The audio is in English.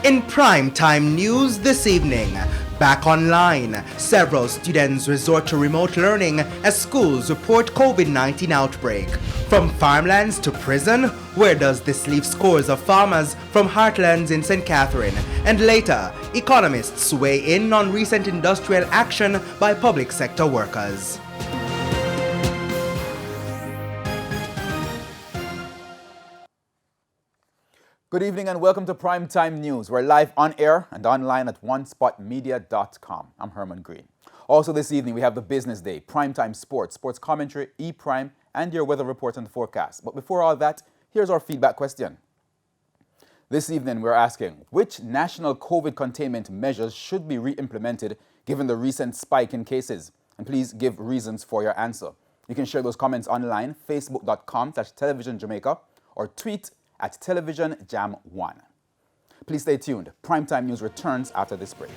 In primetime news this evening, back online, several students resort to remote learning as schools report COVID-19 outbreak. From farmlands to prison, where does this leave scores of farmers from heartlands in St. Catherine? And later, economists weigh in on recent industrial action by public sector workers. Good evening and welcome to Primetime News. We're live on air and online at onespotmedia.com. I'm Herman Green. Also this evening we have the Business Day, Primetime Sports, Sports Commentary, E-Prime, and your weather report and forecast. But before all that, here's our feedback question. This evening we're asking, which national COVID containment measures should be re-implemented given the recent spike in cases? And please give reasons for your answer. You can share those comments online, facebook.com/televisionjamaica, or tweet at TelevisionJam1. Please stay tuned. Primetime News returns after this break.